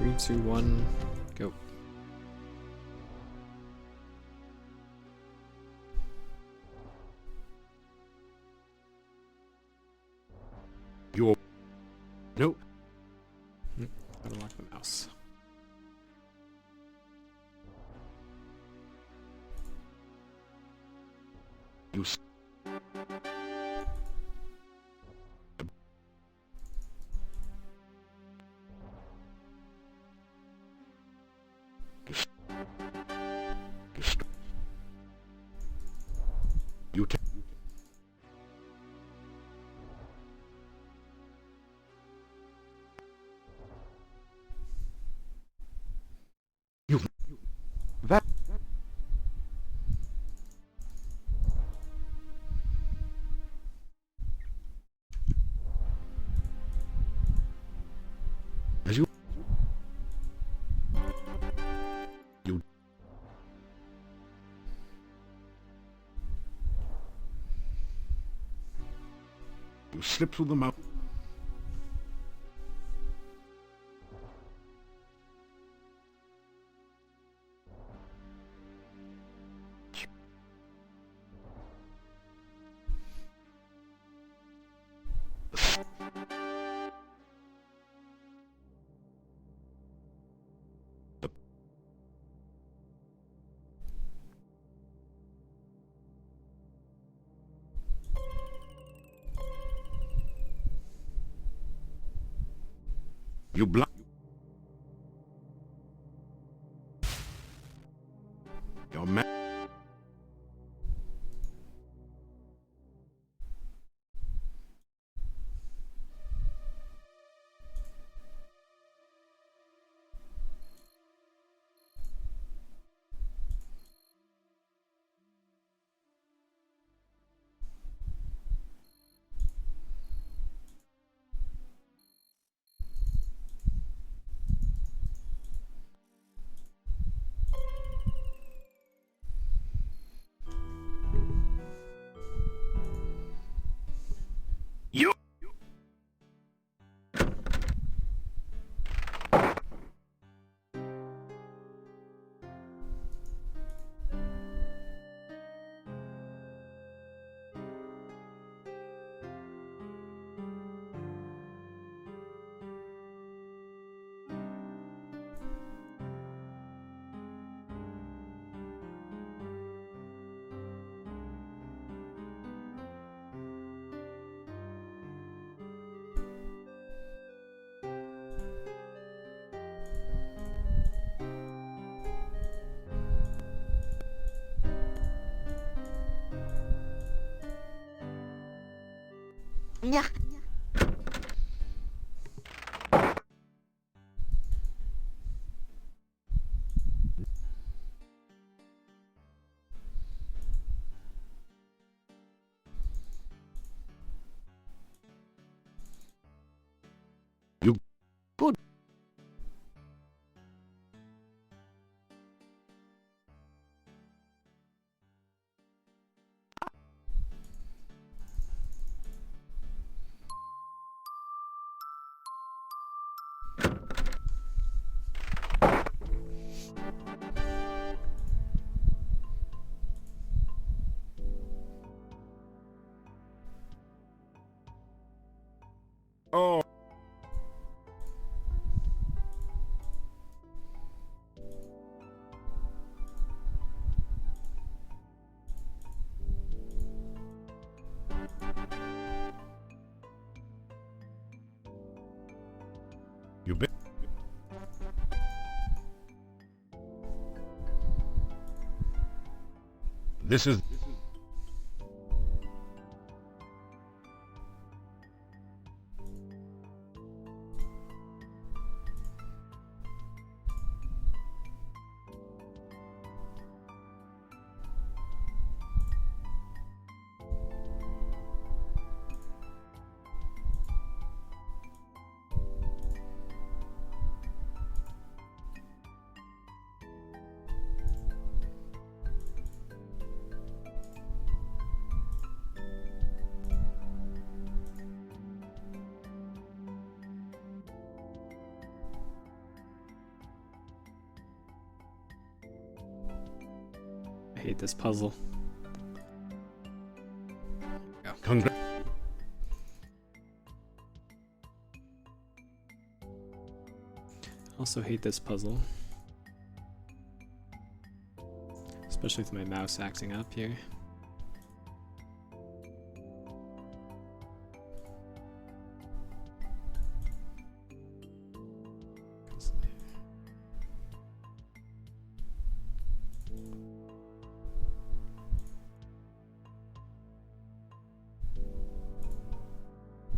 Three, two, one, go. You. Nope. Gotta lock the mouse. You. You. You. That. As you. You. You slip through the mouth. You block. Your man. You. Yeah. You. Good. Oh. You bet. This is. hate this puzzle. Go. Congrats. Also hate this puzzle. Especially with my mouse acting up here.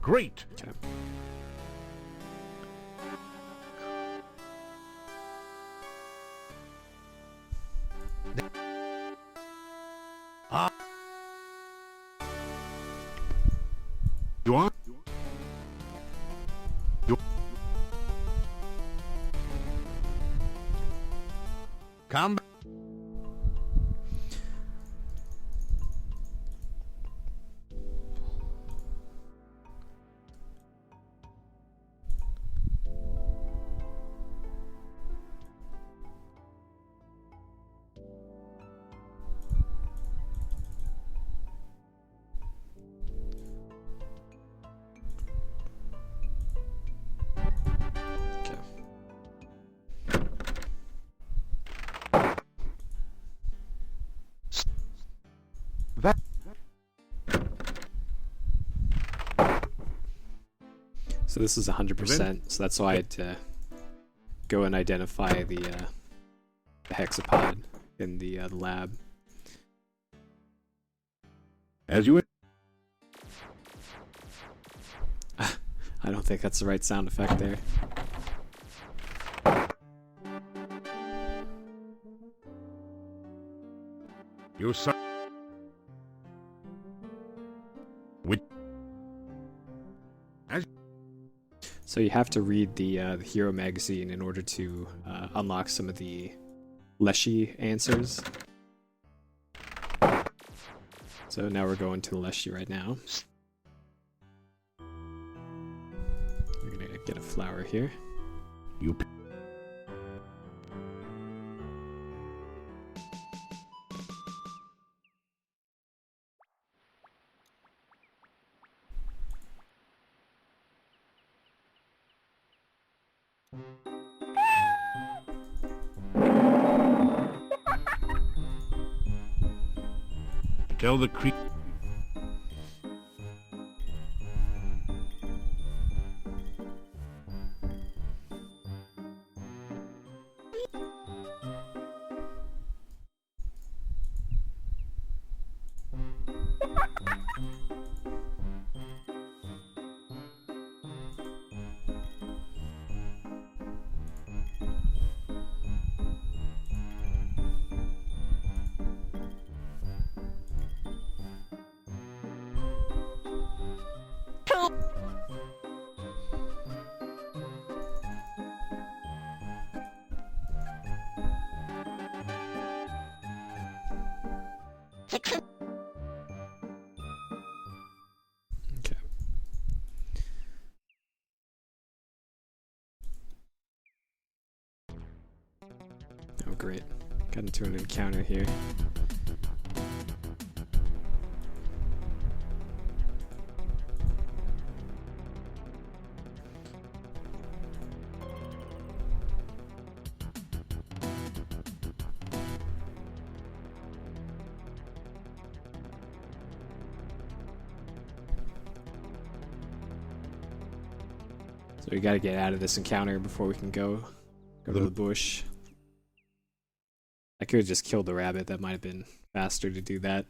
Great. Okay. You are? You come back. Okay. That So this is 100%, so that's why I had to go and identify the hexapod in the lab. as you I don't think that's the right sound effect there. you son. Which So you have to read the Hero magazine in order to unlock some of the Leshy answers. So now we're going to the Leshy right now. We're gonna get a flower here. you tell the creep. Okay. Oh great. Got into an encounter here. So we gotta get out of this encounter before we can go to the bush. I could have just killed the rabbit. That might have been faster to do that.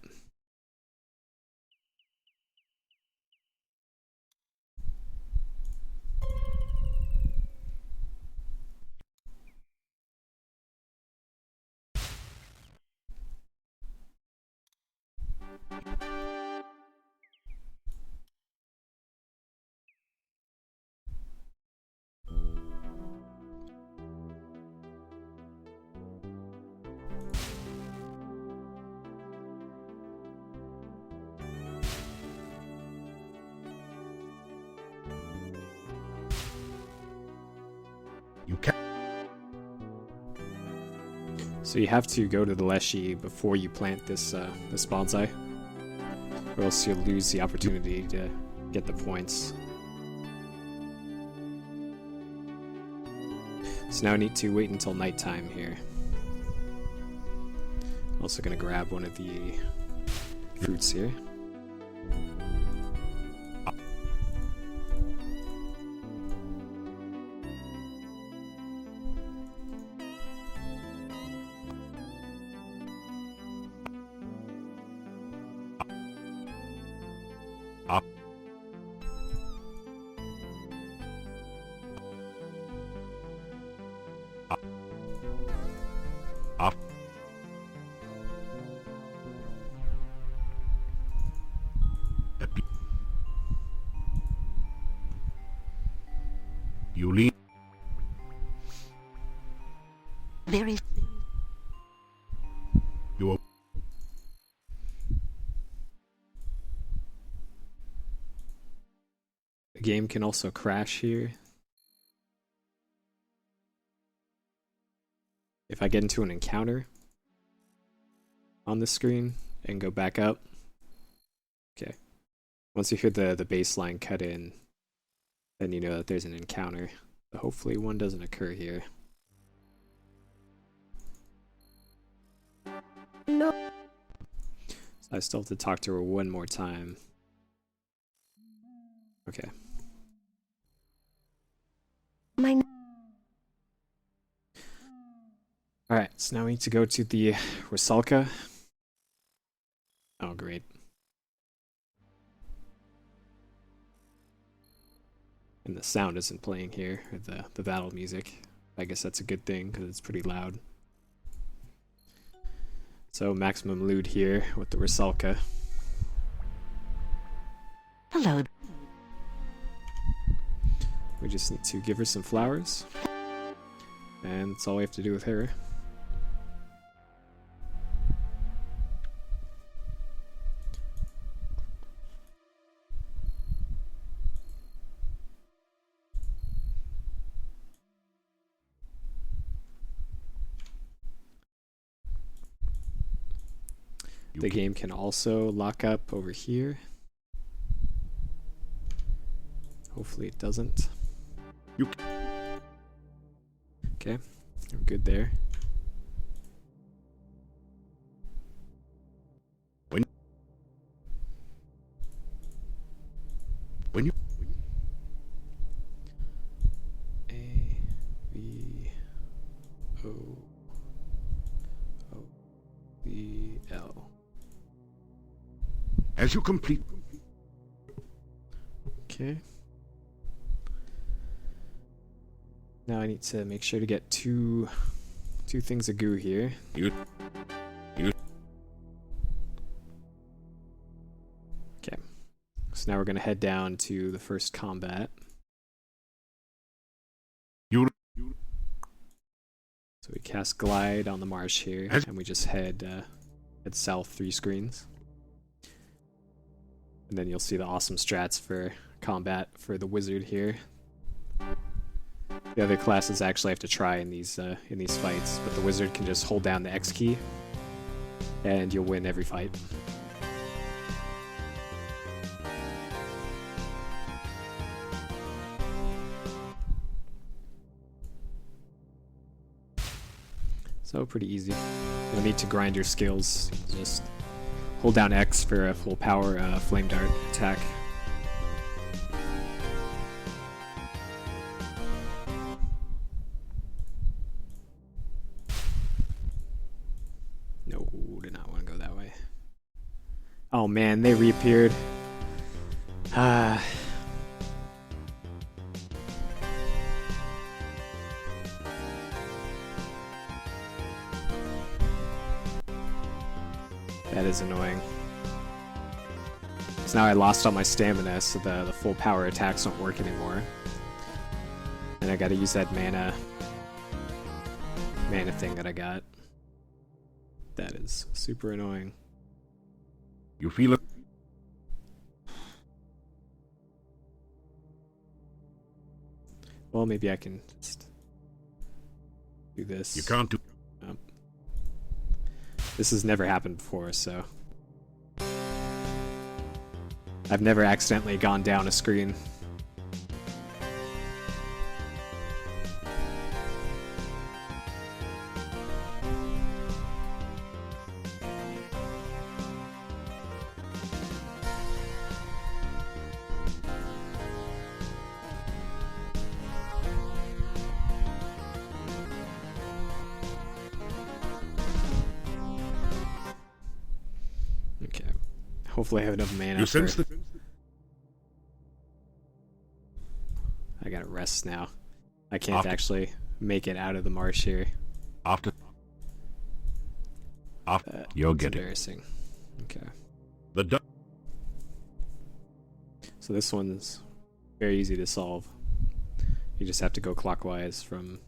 You can So you have to go to the Leshy before you plant this this bonsai, or else you'll lose the opportunity to get the points. So now I need to wait until nighttime here. Also gonna grab one of the fruits here. You lean. Very. You are. The game can also crash here. If I get into an encounter on the screen and go back up. Okay. Once you hear the bass line cut in, then you know that there's an encounter. But hopefully one doesn't occur here. No. So I still have to talk to her one more time. Okay. My. Alright, so now we need to go to the Rusalka. Oh, great. And the sound isn't playing here, or the battle music. I guess that's a good thing, because it's pretty loud. So, maximum loot here with the Rusalka. Hello. We just need to give her some flowers. And that's all we have to do with her. The game can also lock up over here. Hopefully it doesn't. Okay, we're good there. When you. A V O O V L. As you complete. Okay. Now I need to make sure to get two things of goo here. You. Okay. So now we're gonna head down to the first combat. You. So we cast Glide on the marsh here, and we just head south 3 screens. And then you'll see the awesome strats for combat for the wizard here. The other classes actually have to try in these fights, but the wizard can just hold down the X key, and you'll win every fight. So pretty easy. You don't need to grind your skills. Just hold down X for a full power flame dart attack. No, did not want to go that way. Oh man, they reappeared. Ah. That is annoying. So now I lost all my stamina, so the full power attacks don't work anymore. And I gotta use that mana thing that I got. That is super annoying. You feel it. Well, maybe I can just do this. You can't do. This has never happened before, so I've never accidentally gone down a screen. Okay. Hopefully I have enough mana You for... sense the... I gotta rest now. I can't actually make it out of the marsh here. After... You'll It's get it. embarrassing. Okay. The du- So this one's very easy to solve. You just have to go clockwise from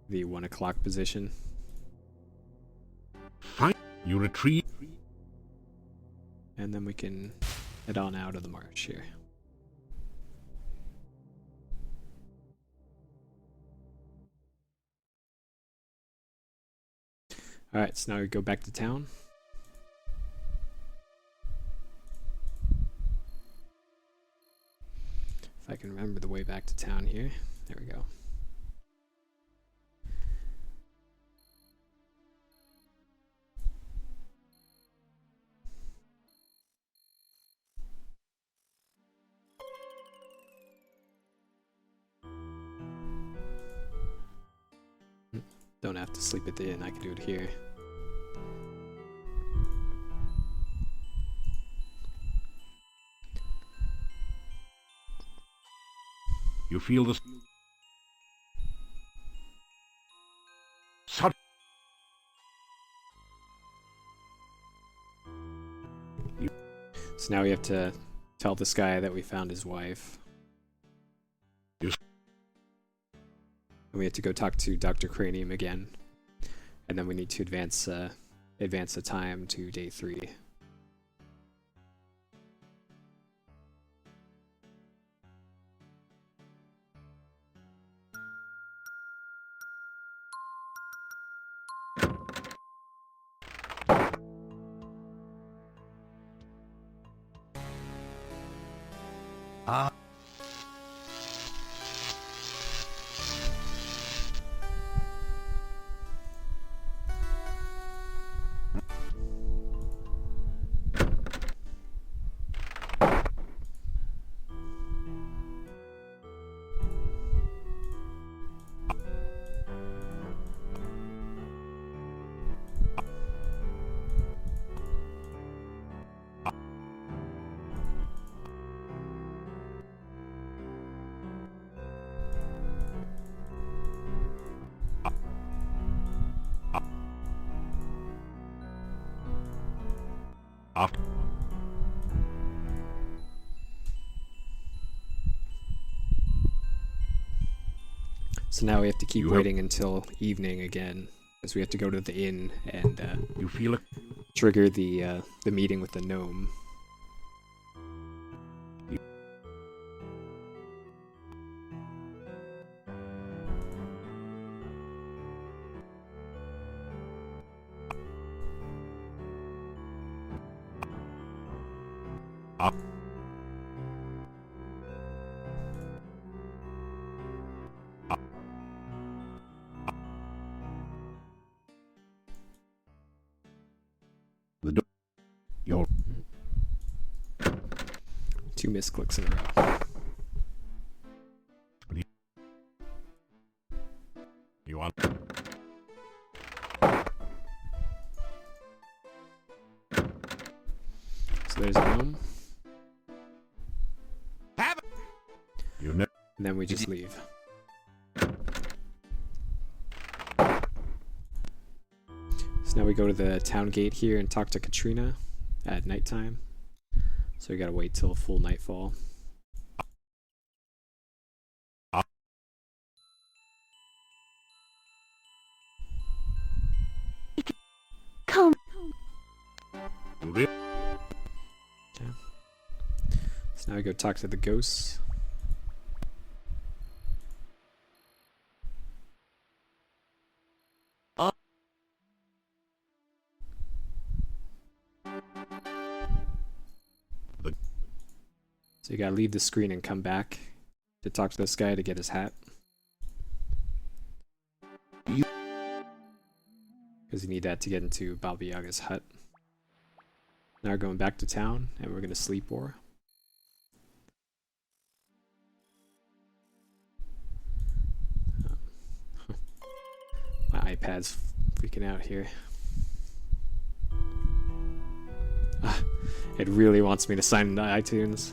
the 1 o'clock position. Fine. You retrieve... And then we can head on out of the marsh here. Alright, so now we go back to town. If I can remember the way back to town here. There we go. Don't have to sleep at the inn, I can do it here. You feel the... Sud... So now we have to tell this guy that we found his wife. Yes. And we have to go talk to Dr. Cranium again. And then we need to advance the time to day 3. Ah. After... So now we have to keep You have- waiting until evening again, because we have to go to the inn and You feel it? trigger the meeting with the gnome. Ah. The door. You're... 2 misclicks in a row. You want... So there's a gnome, You never... and then we just leave. So now we go to the town gate here and talk to Katrina at nighttime. So we gotta wait till full nightfall. Come. You re- So now we go talk to the ghosts. So you gotta leave the screen and come back to talk to this guy to get his hat. Because you need that to get into Baba Yaga's hut. Now we're going back to town, and we're gonna sleep war. My iPad's freaking out here. It really wants me to sign into iTunes.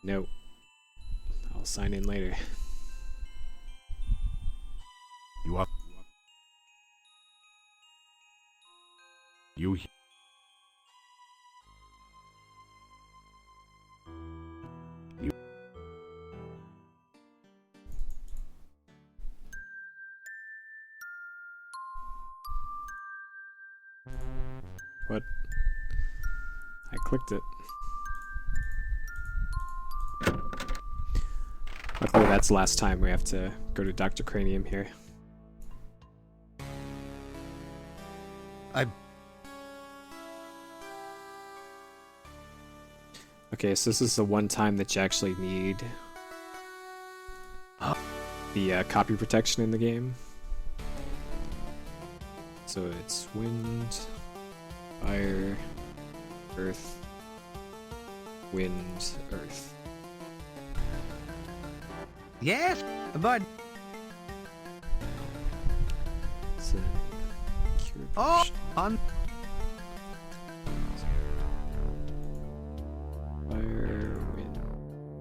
No. I'll sign in later. You are. You. You. What? I clicked it. Luckily that's the last time we have to go to Dr. Cranium here. Okay, so this is the one time that you actually need the copy protection in the game. So it's wind, fire, earth, wind, earth. Yes, but So, cure oh, potion. on Fire, wind,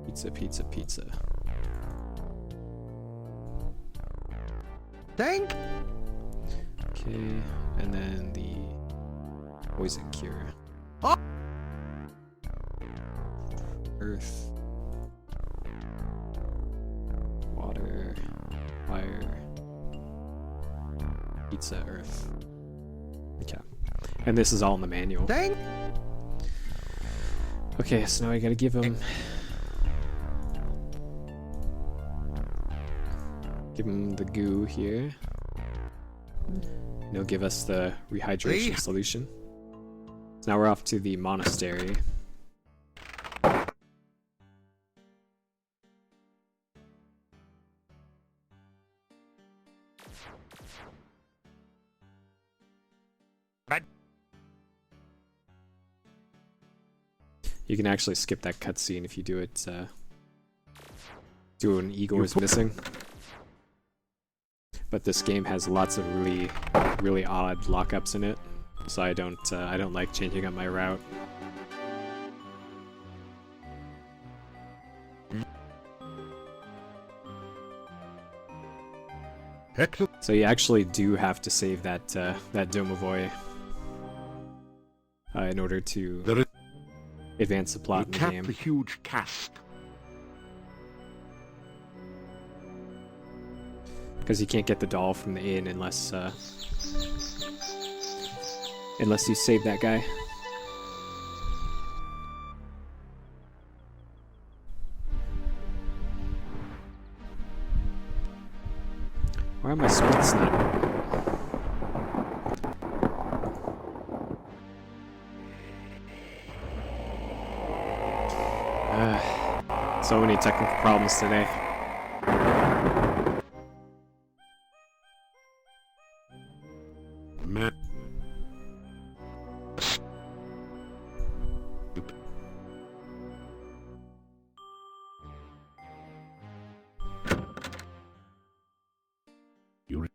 pizza, pizza, pizza. thank. Okay, and then the poison cure. Oh. Earth, water, fire, pizza, earth. Okay, and this is all in the manual. Thank. Okay, so now I gotta give him the goo here. And he'll give us the rehydration solution. So now we're off to the monastery. You can actually skip that cutscene if you do it. Do when Igor is missing. But this game has lots of really odd lockups in it, so I don't like changing up my route. Excellent. So you actually do have to save that Domovoy in order to There is. advance the You plot in the tap game. the huge cask. Because you can't get the doll from the inn unless you save that guy. Why am I splits not? So many technical problems today. Man. You.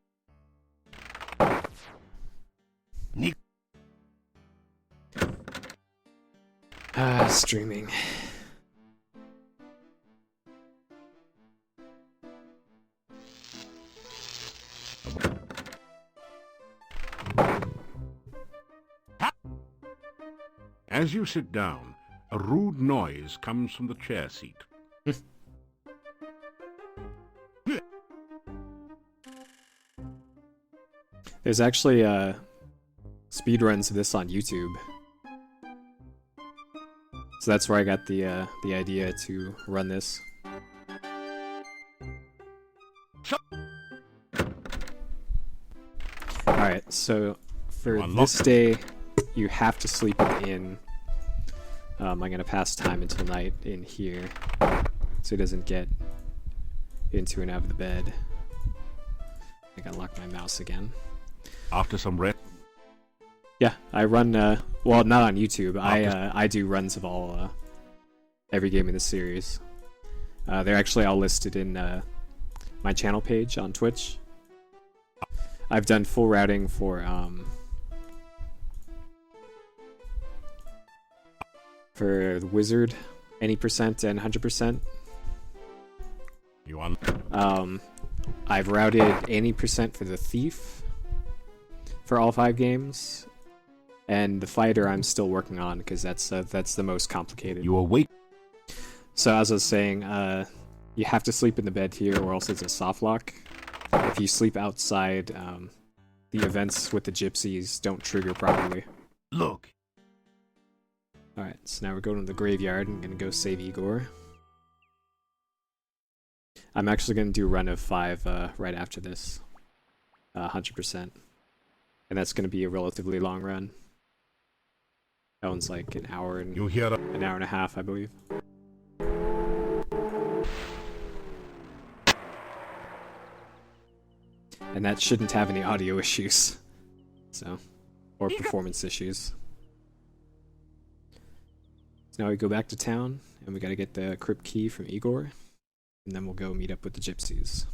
Streaming. As you sit down, a rude noise comes from the chair seat. There's actually speedruns of this on YouTube. So that's where I got the idea to run this. Alright, so for this day, you have to sleep at the inn. I'm gonna pass time until night in here, so he doesn't get into and out of the bed. I gotta lock my mouse again. After some rest. Yeah, I run. Well, not on YouTube. I do runs of all every game in the series. They're actually all listed in my channel page on Twitch. I've done full routing for the Wizard, any percent and 100%. You want? I've routed any percent for the Thief for all 5 games, and the Fighter I'm still working on because that's the most complicated. You awake? So as I was saying, you have to sleep in the bed here, or else it's a soft lock. If you sleep outside, the events with the gypsies don't trigger properly. Look. Alright, so now we're going to the graveyard. I'm gonna go save Igor. I'm actually gonna do a run of 5 right after this. 100%. And that's gonna be a relatively long run. That one's like an hour and You hear? an hour and a half, I believe. And that shouldn't have any audio issues. So, or performance issues. So now we go back to town, and we gotta get the crypt key from Igor, and then we'll go meet up with the gypsies.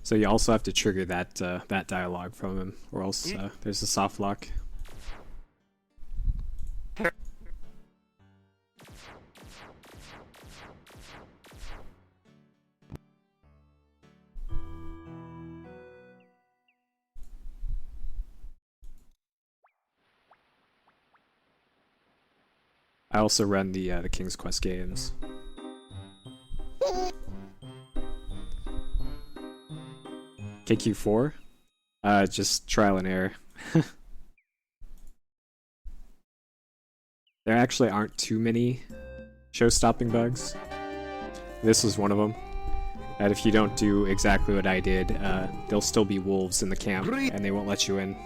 So you also have to trigger that that dialogue from him, or else there's a soft lock. I also run the King's Quest games. KQ4? Just trial and error. There actually aren't too many show-stopping bugs. This was one of them. That if you don't do exactly what I did, there'll still be wolves in the camp, and they won't let you in.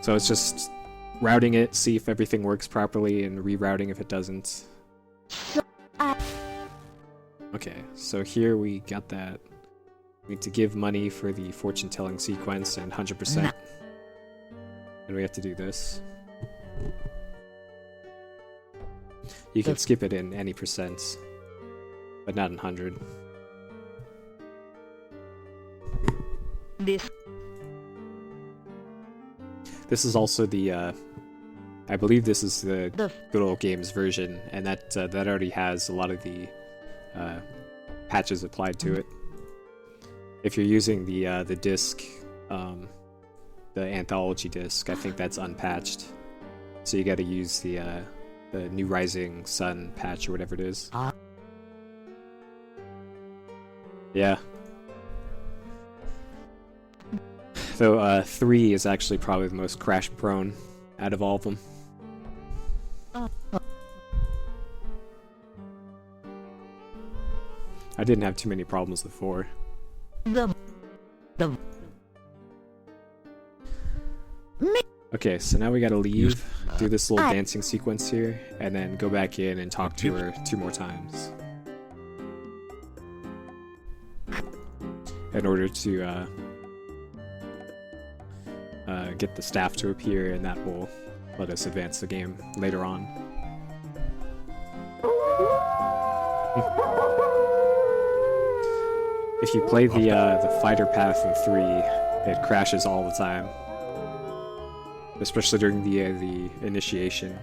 So it's just routing it, see if everything works properly, and rerouting if it doesn't. Okay, so here we got that. We need to give money for the fortune-telling sequence and 100%. And we have to do this. You can skip it in any percents, but not in 100. This is also the, I believe this is the Good Old Games version, and that already has a lot of the patches applied to it. If you're using the disc, the anthology disc, I think that's unpatched. So you got to use the New Rising Sun patch or whatever it is. Yeah. Though 3 is actually probably the most crash prone out of all of them. I didn't have too many problems with 4. Okay, so now we gotta leave, do this little dancing sequence here, and then go back in and talk to her 2 more times. In order to get the staff to appear, and that will let us advance the game later on. If you play the fighter path in 3, it crashes all the time, especially during the initiation.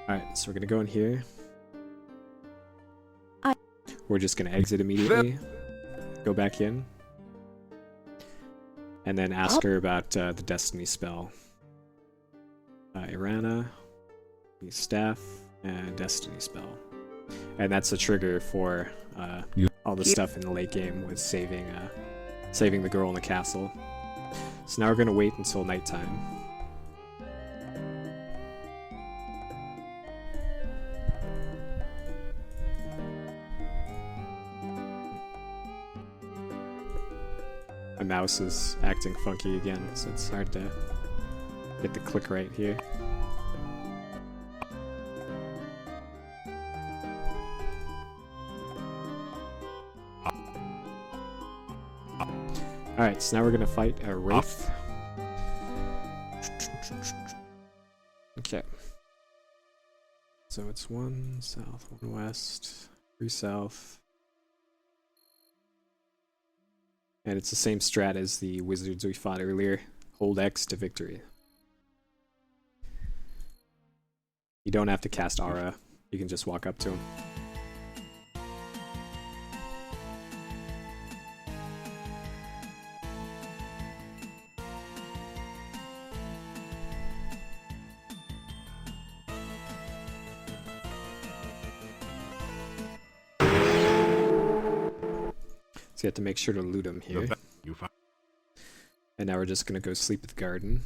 All right, so we're gonna go in here. We're just gonna exit immediately, go back in, and then ask her about the Destiny spell. Irana, staff, and Destiny spell. And that's a trigger for all the stuff in the late game with saving the girl in the castle. So now we're gonna wait until nighttime. My mouse is acting funky again, so it's hard to get the click right here. Alright, so now we're gonna fight a Wraith. Okay. So it's 1 south, 1 west, 3 south. And it's the same strat as the wizards we fought earlier. Hold X to victory. You don't have to cast Aura. You can just walk up to him. So you have to make sure to loot him here. And now we're just gonna go sleep at the garden.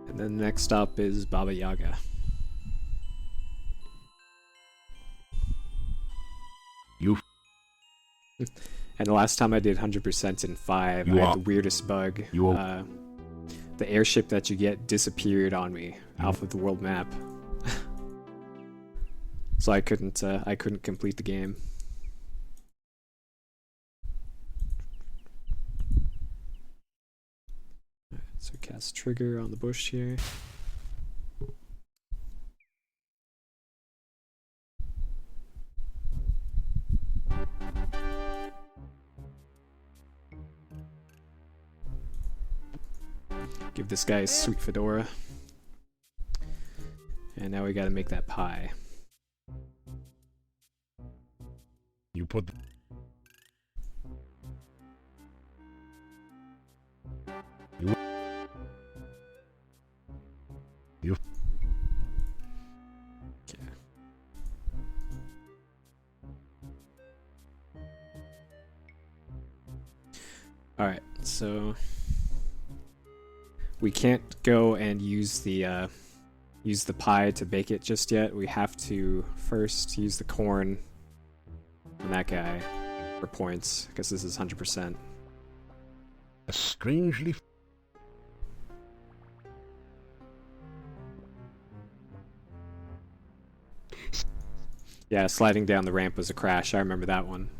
And then the next stop is Baba Yaga. And the last time I did 100% in 5, I had the weirdest bug. The airship that you get disappeared on me off of the world map. So I couldn't complete the game. Alright, so cast trigger on the bush here. Give this guy a sweet fedora. And now we gotta make that pie. You put you Okay. Alright, so we can't go and use the pie to bake it just yet. We have to first use the corn on that guy for points, because this is 100%. strangely Yeah, sliding down the ramp was a crash. I remember that one.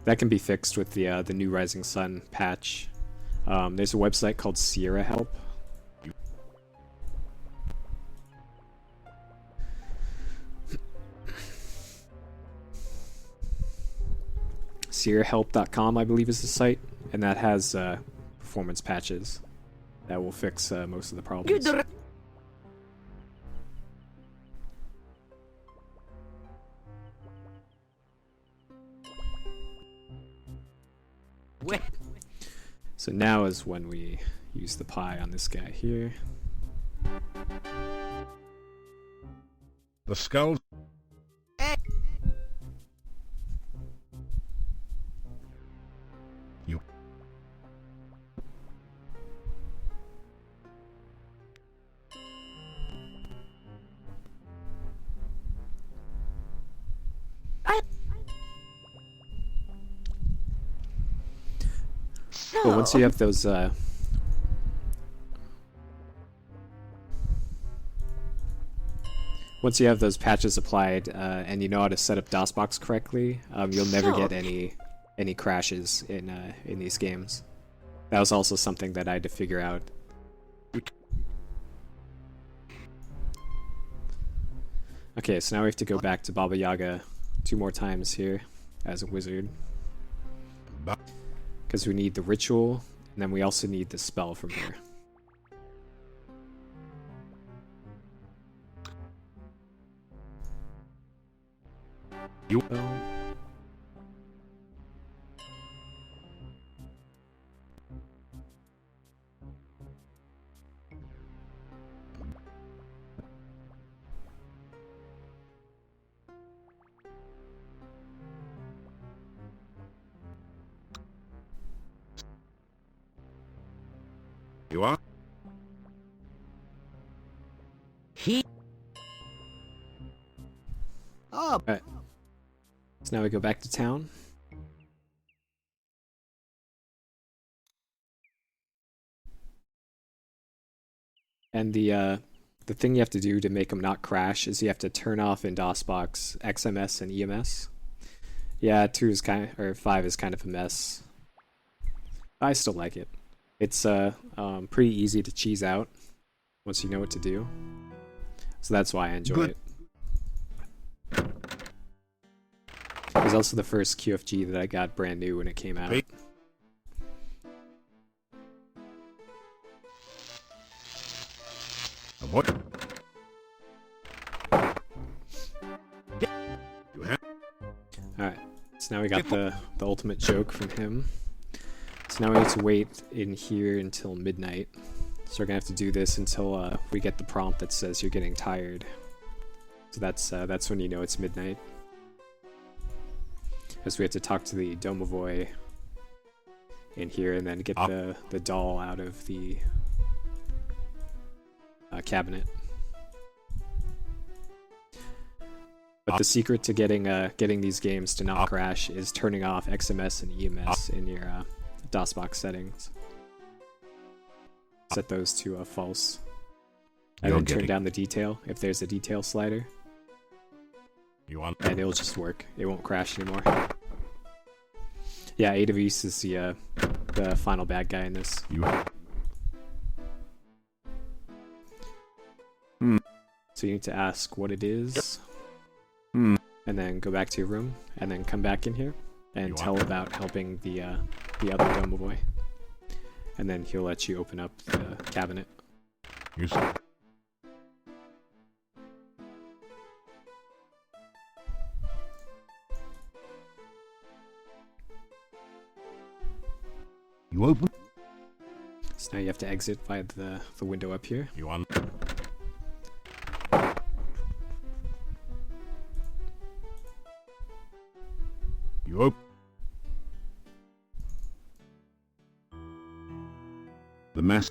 That can be fixed with the new Rising Sun patch. There's a website called Sierra Help. SierraHelp.com, I believe, is the site, and that has performance patches that will fix most of the problems. So now is when we use the pie on this guy here. the skull. You But once you have those once you have those patches applied and you know how to set up DOSBox correctly, you'll never get any crashes in these games. That was also something that I had to figure out. Okay, so now we have to go back to Baba Yaga 2 more times here as a wizard. Because we need the ritual, and then we also need the spell from her. You Oh, Alright. So now we go back to town. And the thing you have to do to make them not crash is you have to turn off in DOSBox XMS and EMS. Yeah, 2 is or 5 is kind of a mess. I still like it. It's pretty easy to cheese out once you know what to do. So that's why I enjoy it. It was also the first QFG that I got brand new when it came out. What? Alright, so now we got the ultimate joke from him. So now we need to wait in here until midnight. So we're gonna have to do this until we get the prompt that says you're getting tired. So that's when you know it's midnight. Because we have to talk to the Domovoy in here and then get the doll out of the cabinet. But the secret to getting these games to not crash is turning off XMS and EMS in your DOSBox settings. Set those to false. And then turn down the detail if there's a detail slider. And it'll just work. It won't crash anymore. Yeah, Ada East is the final bad guy in this. So you need to ask what it is. And then go back to your room, and then come back in here, and tell about helping the other Domovoy. And then he'll let you open up the cabinet. You open? So now you have to exit via the window up here. You on? You open? The mess.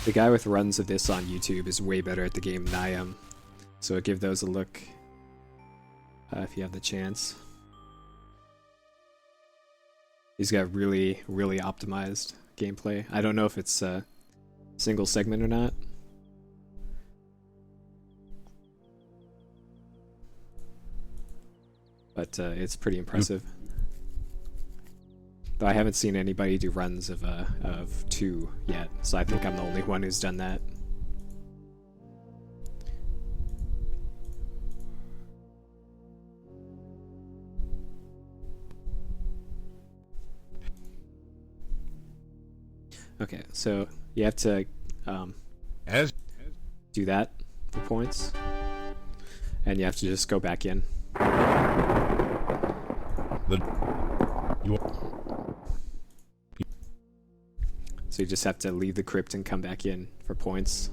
The guy with runs of this on YouTube is way better at the game than I am. So give those a look if you have the chance. He's got really, really optimized gameplay. I don't know if it's single segment or not. But it's pretty impressive. Though I haven't seen anybody do runs of 2 yet, so I think I'm the only one who's done that. Okay, so you have to do that for points, and you have to just go back in. So you just have to leave the crypt and come back in for points.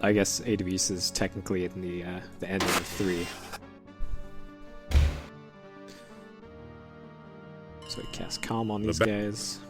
I guess AWS is technically in the ending of 3. So we cast Calm on these guys.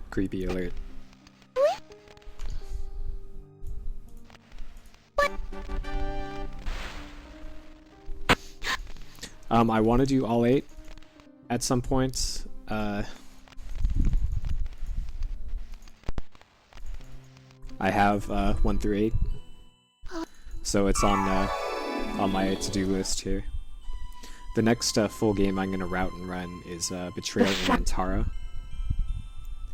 Creepy alert. I want to do all 8 at some point. I have 1 through 8, so it's on my to-do list here. The next full game I'm gonna route and run is Betrayal in Antara,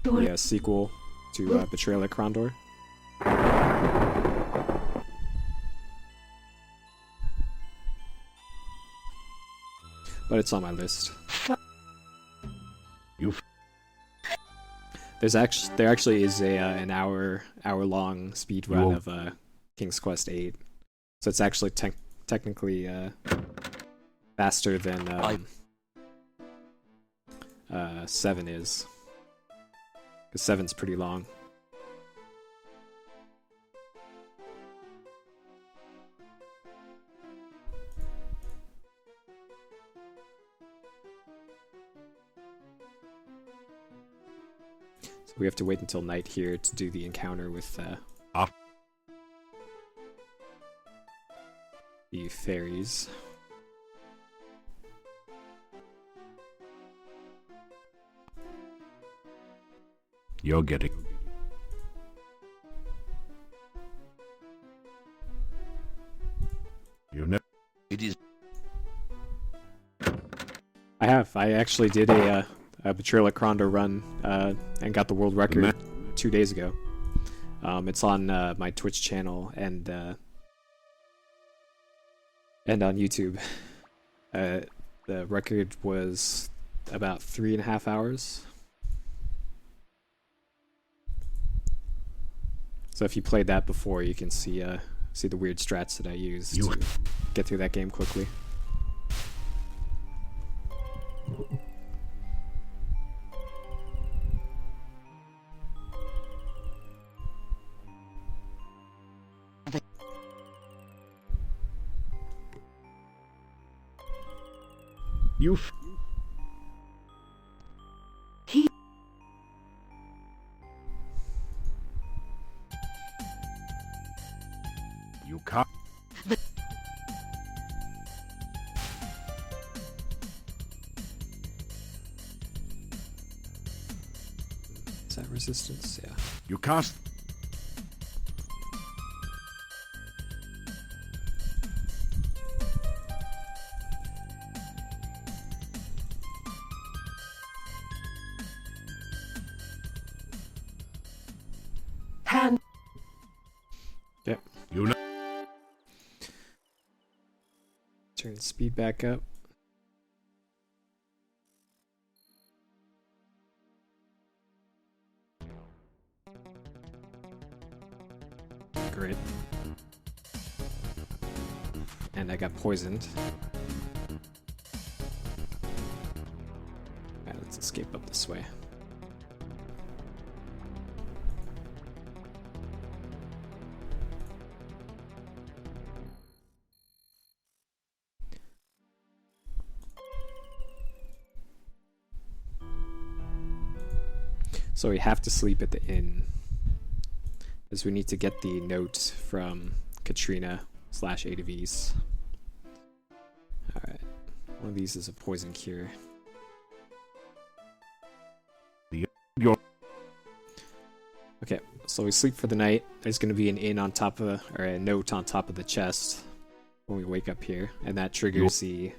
the sequel to Betrayal at Krondor. But it's on my list. There actually is an hour long speed run of King's Quest 8, so it's actually technically faster than 7 is, because 7's pretty long. We have to wait until night here to do the encounter with the fairies. You're getting... You never... It is. I actually did a Betrayal at Krondor run and got the world record 2 days ago. It's on my Twitch channel and on YouTube. The record was about 3.5 hours. So if you played that before, you can see the weird strats that I used to get through that game quickly. You can't... Is that resistance? Yeah. You can't... Hand. Yep. You know... Turn speed back up. Great. And I got poisoned. Alright, let's escape up this way. So we have to sleep at the inn, because we need to get the note from Katrina/A to V's. Alright, one of these is a poison cure. Okay, so we sleep for the night. There's going to be an inn on top of, or a note on top of the chest when we wake up here, and that triggers the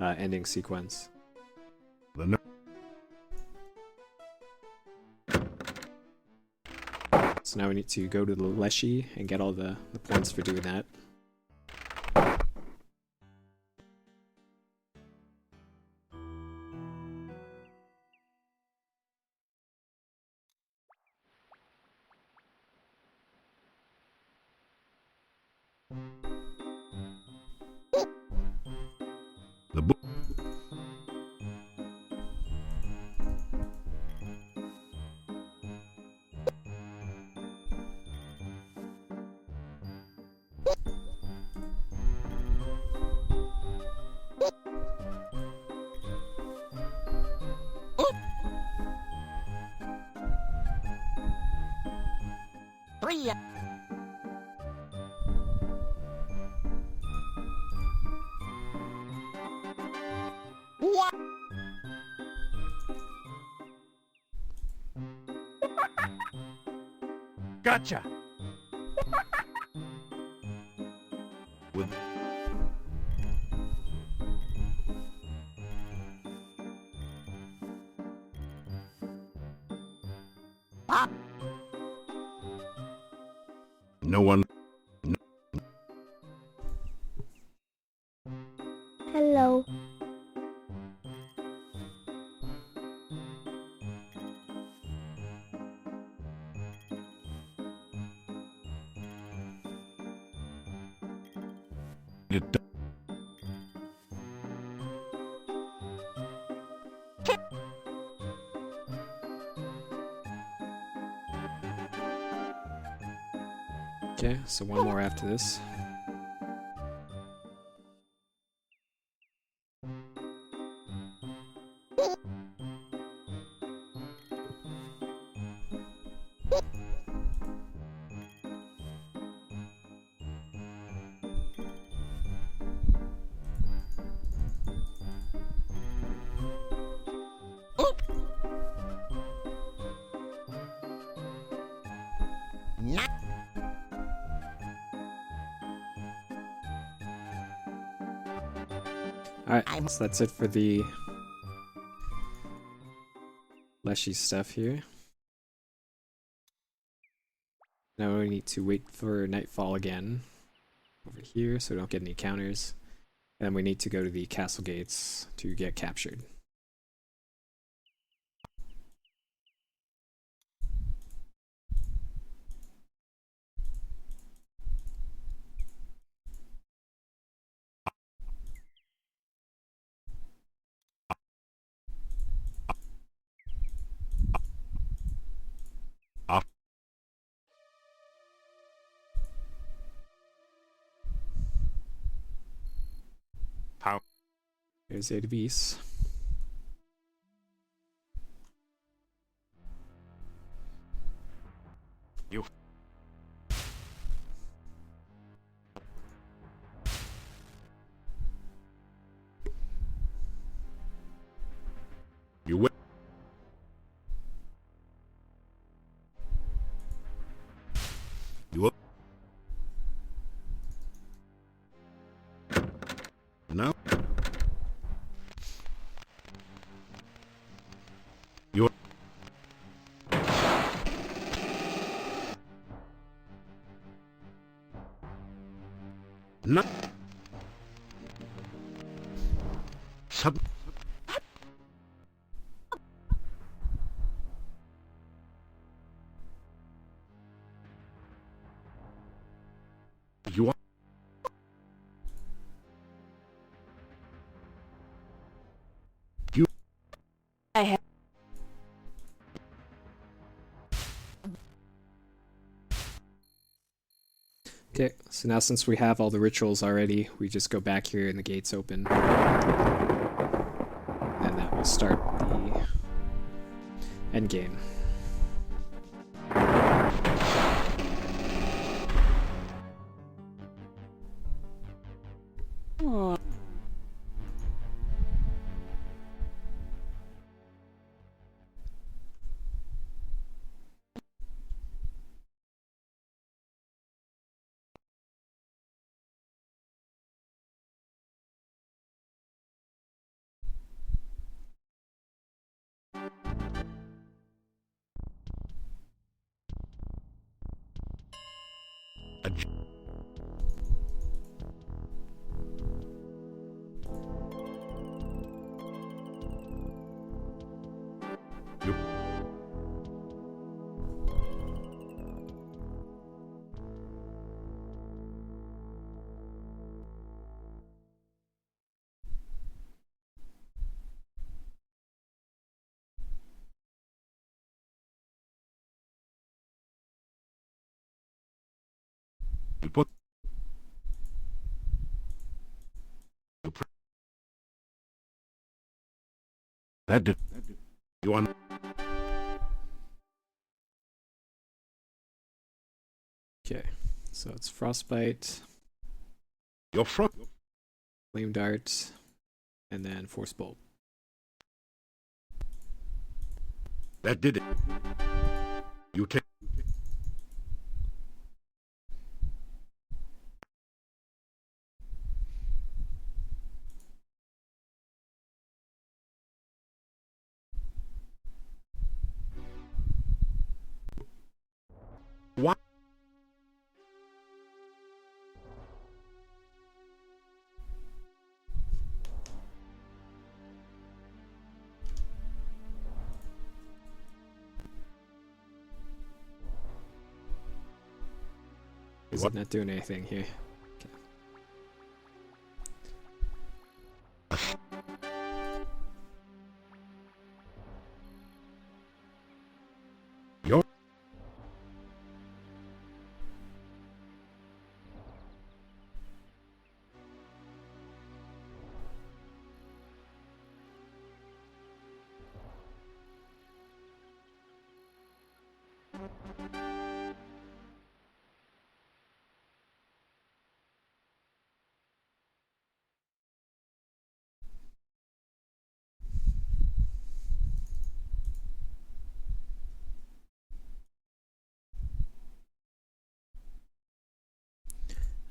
ending sequence. The no... So now we need to go to the Leshy and get all the points for doing that. The book... 3. What? Gotcha! With Ah. no one. Hello. It, Okay, so one more after this. Nah. Alright, so that's it for the Leshy stuff here. Now we need to wait for nightfall again over here so we don't get any counters. And we need to go to the castle gates to get captured. how? There's A to B's. You. You will. You will. No. You're. No. Sub. You are. You. I have. Okay, so now since we have all the rituals already, we just go back here and the gates open. And that will start the end game. You. You put. That did. You want. Okay, so it's Frostbite, Your front. Flame Dart, and then Force Bolt. That did it. You take. What? Is it not doing anything here? Your.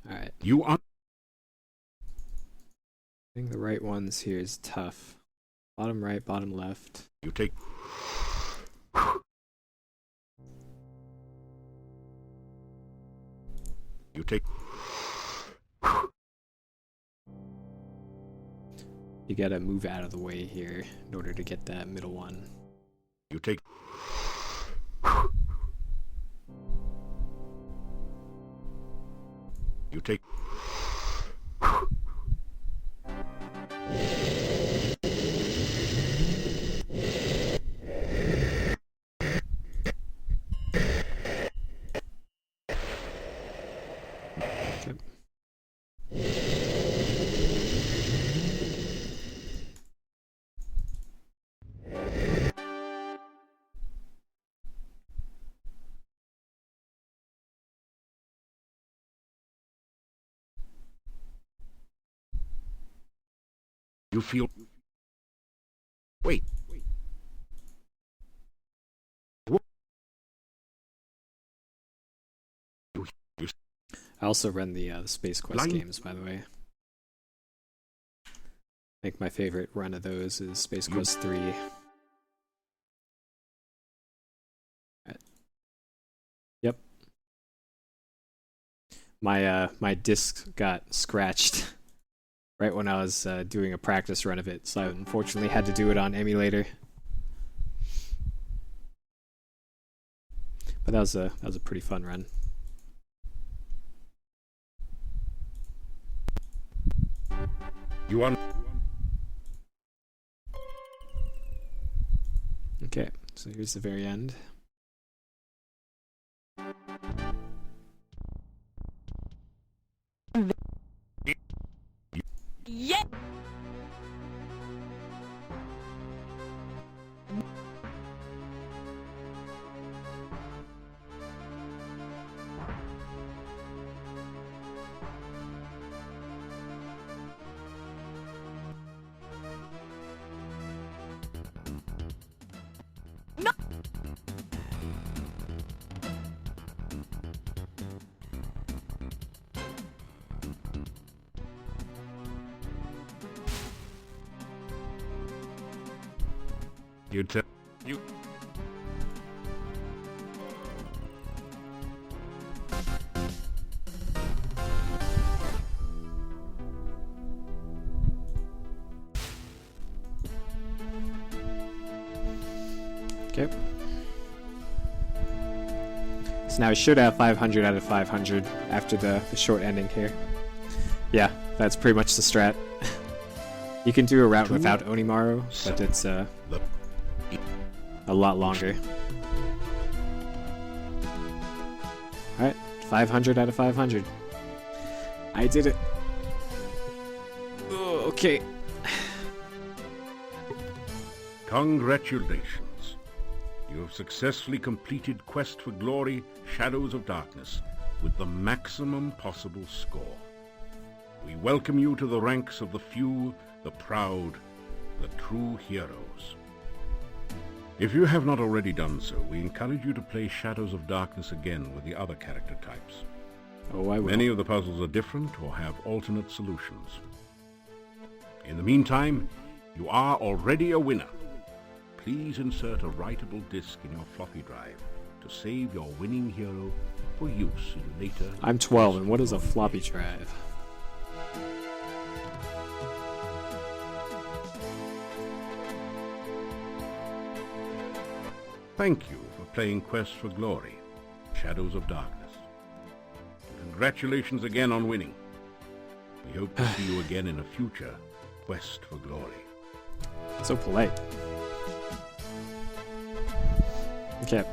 Alright, You are. I think the right ones here is tough. Bottom right, bottom left. You take. You take. You gotta move out of the way here in order to get that middle one. You take. You take. Okay. You feel. Wait. What? You I also run the Space Quest Line- games, by the way. I think my favorite run of those is Space Quest 3. Yep. My disc got scratched right when I was doing a practice run of it, so I unfortunately had to do it on emulator. But that was a pretty fun run. You are. Okay, so here's the very end. Yeah. You tell. You. Okay. So now I should have 500 out of 500 after the short ending here. Yeah, that's pretty much the strat. You can do a route without Onimaru, but it's a lot longer. Alright, 500 out of 500. I did it. Oh, okay. Congratulations. You have successfully completed Quest for Glory, Shadows of Darkness. with the maximum possible score. We welcome you to the ranks of the few, the proud, the true heroes. If you have not already done so, we encourage you to play Shadows of Darkness again with the other character types. Oh, I will. Many of the puzzles are different or have alternate solutions. In the meantime, you are already a winner. Please insert a writable disk in your floppy drive to save your winning hero for use in later... I'm 12, and what is a floppy drive? Thank you for playing Quest for Glory, Shadows of Darkness. Congratulations again on winning. We hope to see you again in a future Quest for Glory. So polite. Okay.